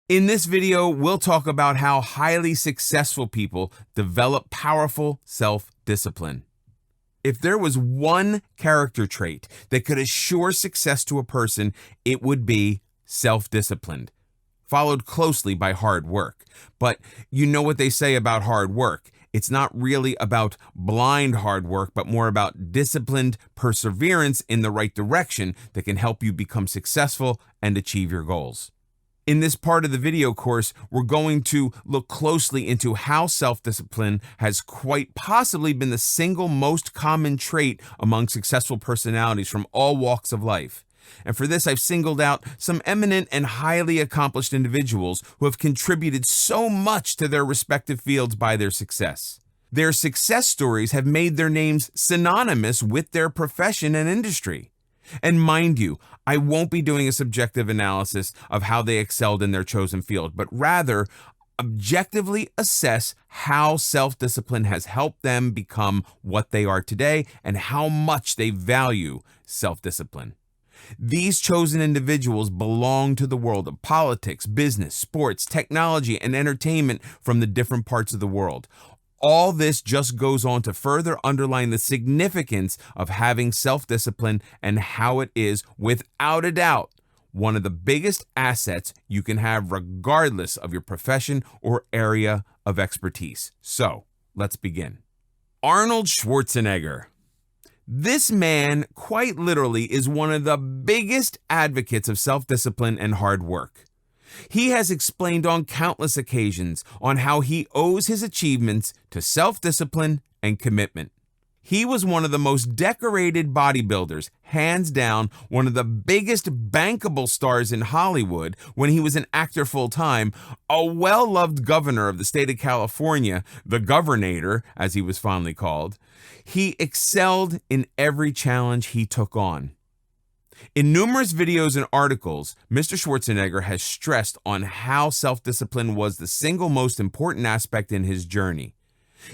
In this video, we'll talk about how highly successful people develop powerful self-discipline. If there was one character trait that could assure success to a person, it would be self-disciplined, followed closely by hard work. But you know what they say about hard work. It's not really about blind hard work, but more about disciplined perseverance in the right direction that can help you become successful and achieve your goals. In this part of the video course, we're going to look closely into how self-discipline has quite possibly been the single most common trait among successful personalities from all walks of life. And for this, I've singled out some eminent and highly accomplished individuals who have contributed so much to their respective fields by their success. Their success stories have made their names synonymous with their profession and industry. And mind you, I won't be doing a subjective analysis of how they excelled in their chosen field, but rather objectively assess how self-discipline has helped them become what they are today and how much they value self-discipline. These chosen individuals belong to the world of politics, business, sports, technology, and entertainment from the different parts of the world. All this just goes on to further underline the significance of having self-discipline and how it is, without a doubt, one of the biggest assets you can have regardless of your profession or area of expertise. So, let's begin. Arnold Schwarzenegger. This man, quite literally, is one of the biggest advocates of self-discipline and hard work. He has explained on countless occasions on how he owes his achievements to self-discipline and commitment. He was one of the most decorated bodybuilders, hands down one of the biggest bankable stars in Hollywood when he was an actor full-time, a well-loved governor of the state of California, the Governator, as he was fondly called. He excelled in every challenge he took on. In numerous videos and articles, Mr. Schwarzenegger has stressed on how self-discipline was the single most important aspect in his journey.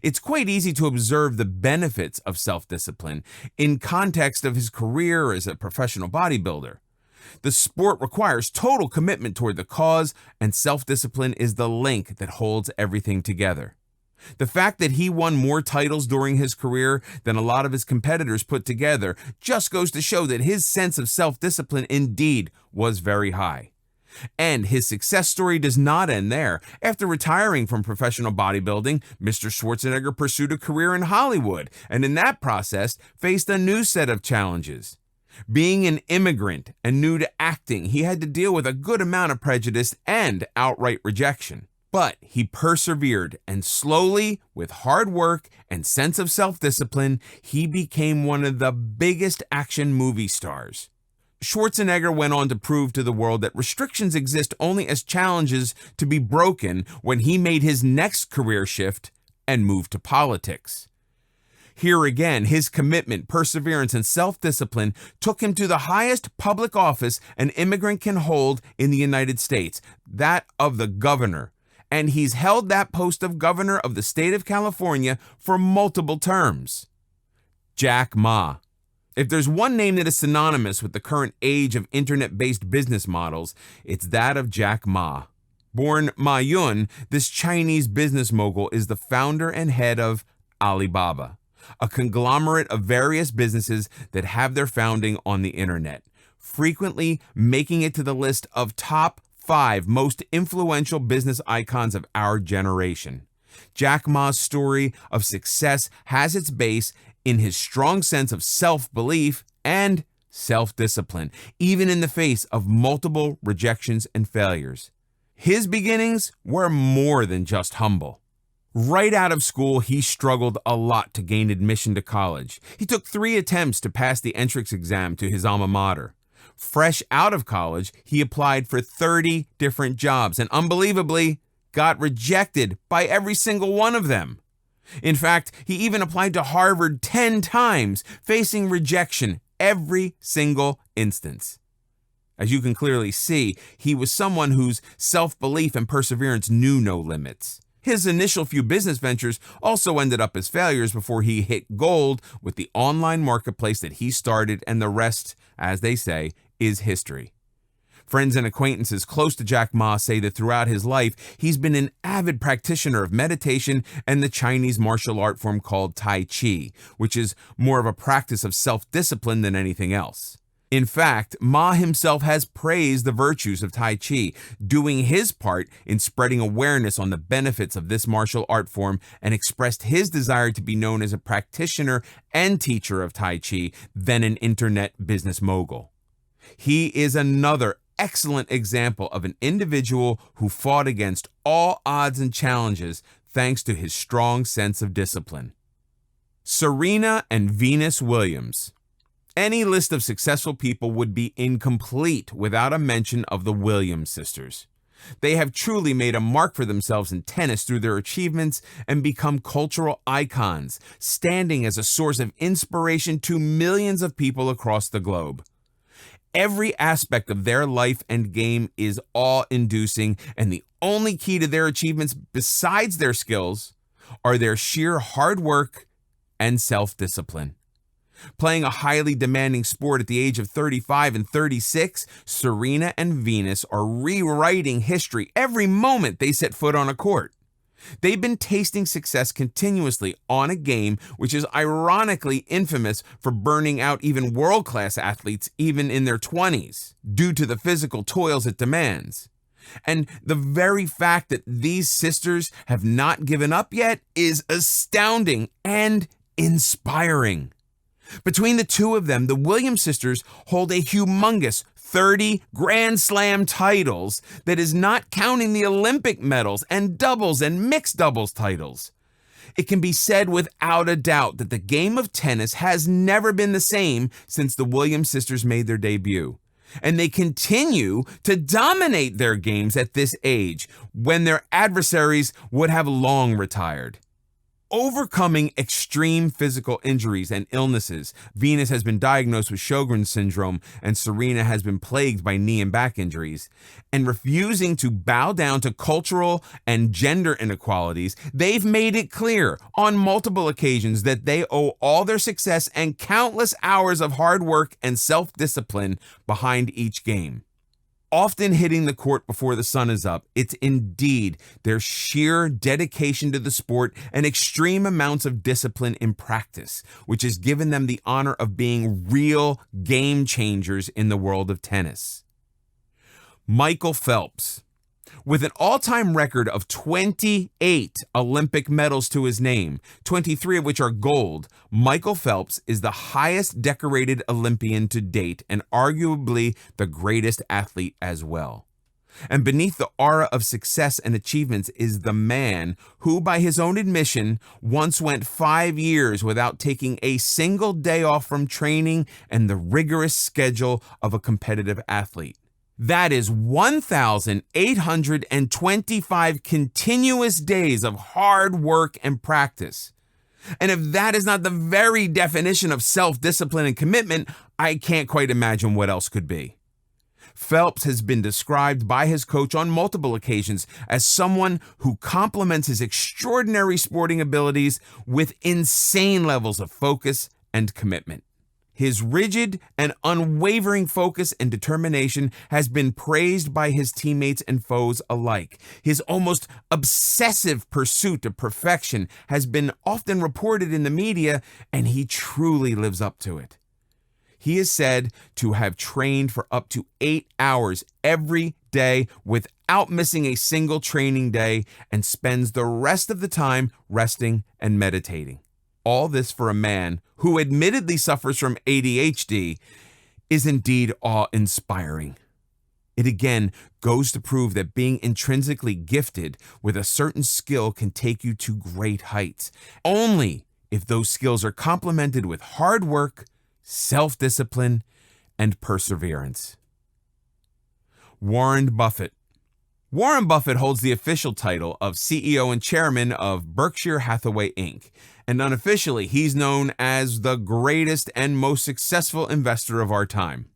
It's quite easy to observe the benefits of self-discipline in context of his career as a professional bodybuilder. The sport requires total commitment toward the cause, and self-discipline is the link that holds everything together. The fact that he won more titles during his career than a lot of his competitors put together just goes to show that his sense of self-discipline indeed was very high. And his success story does not end there. After retiring from professional bodybuilding, Mr. Schwarzenegger pursued a career in Hollywood, and in that process faced a new set of challenges. Being an immigrant and new to acting, he had to deal with a good amount of prejudice and outright rejection. But he persevered, and slowly, with hard work and sense of self-discipline, he became one of the biggest action movie stars. Schwarzenegger went on to prove to the world that restrictions exist only as challenges to be broken when he made his next career shift and moved to politics. Here again, his commitment, perseverance, and self-discipline took him to the highest public office an immigrant can hold in the United States, that of the governor. And he's held that post of governor of the state of California for multiple terms. Jack Ma. If there's one name that is synonymous with the current age of internet-based business models, it's that of Jack Ma. Born Ma Yun, this Chinese business mogul is the founder and head of Alibaba, a conglomerate of various businesses that have their founding on the internet, frequently making it to the list of top 5 most influential business icons of our generation. Jack Ma's story of success has its base in his strong sense of self-belief and self-discipline, even in the face of multiple rejections and failures. His beginnings were more than just humble. Right out of school, he struggled a lot to gain admission to college. He took 3 attempts to pass the entrance exam to his alma mater. Fresh out of college, he applied for 30 different jobs and unbelievably got rejected by every single one of them. In fact, he even applied to Harvard 10 times, facing rejection every single instance. As you can clearly see, he was someone whose self-belief and perseverance knew no limits. His initial few business ventures also ended up as failures before he hit gold with the online marketplace that he started, and the rest, as they say, is history. Friends and acquaintances close to Jack Ma say that throughout his life, he's been an avid practitioner of meditation and the Chinese martial art form called Tai Chi, which is more of a practice of self-discipline than anything else. In fact, Ma himself has praised the virtues of Tai Chi, doing his part in spreading awareness on the benefits of this martial art form, and expressed his desire to be known as a practitioner and teacher of Tai Chi than an internet business mogul. He is another excellent example of an individual who fought against all odds and challenges thanks to his strong sense of discipline. Serena and Venus Williams. Any list of successful people would be incomplete without a mention of the Williams sisters. They have truly made a mark for themselves in tennis through their achievements and become cultural icons, standing as a source of inspiration to millions of people across the globe. Every aspect of their life and game is awe-inducing, and the only key to their achievements besides their skills are their sheer hard work and self-discipline. Playing a highly demanding sport at the age of 35 and 36, Serena and Venus are rewriting history every moment they set foot on a court. They've been tasting success continuously on a game which is ironically infamous for burning out even world-class athletes even in their 20s due to the physical toils it demands. And the very fact that these sisters have not given up yet is astounding and inspiring. Between the two of them, the Williams sisters hold a humongous 30 Grand Slam titles that is not counting the Olympic medals and doubles and mixed doubles titles. It can be said without a doubt that the game of tennis has never been the same since the Williams sisters made their debut. And they continue to dominate their games at this age when their adversaries would have long retired. Overcoming extreme physical injuries and illnesses, Venus has been diagnosed with Sjogren's syndrome and Serena has been plagued by knee and back injuries. And refusing to bow down to cultural and gender inequalities, they've made it clear on multiple occasions that they owe all their success and countless hours of hard work and self-discipline behind each game. Often hitting the court before the sun is up, it's indeed their sheer dedication to the sport and extreme amounts of discipline in practice, which has given them the honor of being real game changers in the world of tennis. Michael Phelps. With an all-time record of 28 Olympic medals to his name, 23 of which are gold, Michael Phelps is the highest decorated Olympian to date and arguably the greatest athlete as well. And beneath the aura of success and achievements is the man who, by his own admission, once went 5 years without taking a single day off from training and the rigorous schedule of a competitive athlete. That is 1,825 continuous days of hard work and practice. And if that is not the very definition of self-discipline and commitment, I can't quite imagine what else could be. Phelps has been described by his coach on multiple occasions as someone who complements his extraordinary sporting abilities with insane levels of focus and commitment. His rigid and unwavering focus and determination has been praised by his teammates and foes alike. His almost obsessive pursuit of perfection has been often reported in the media, and he truly lives up to it. He is said to have trained for up to 8 hours every day without missing a single training day and spends the rest of the time resting and meditating. All this for a man who admittedly suffers from ADHD is indeed awe-inspiring. It again goes to prove that being intrinsically gifted with a certain skill can take you to great heights, only if those skills are complemented with hard work, self-discipline, and perseverance. Warren Buffett. Warren Buffett holds the official title of CEO and chairman of Berkshire Hathaway, Inc., and unofficially, he's known as the greatest and most successful investor of our time.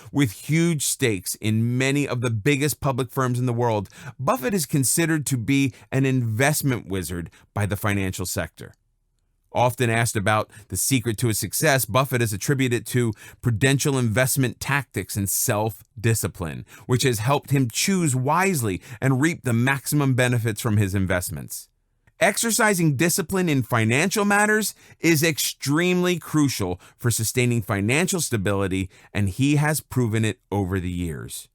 With huge stakes in many of the biggest public firms in the world, Buffett is considered to be an investment wizard by the financial sector. Often asked about the secret to his success, Buffett has attributed it to prudential investment tactics and self-discipline, which has helped him choose wisely and reap the maximum benefits from his investments. Exercising discipline in financial matters is extremely crucial for sustaining financial stability, and he has proven it over the years.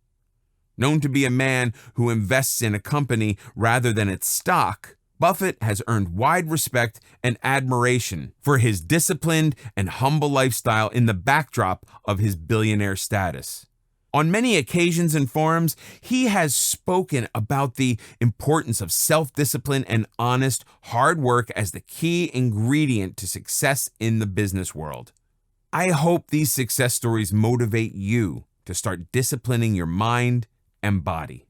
Known to be a man who invests in a company rather than its stock, Buffett has earned wide respect and admiration for his disciplined and humble lifestyle in the backdrop of his billionaire status. On many occasions and forums, he has spoken about the importance of self-discipline and honest, hard work as the key ingredient to success in the business world. I hope these success stories motivate you to start disciplining your mind and body.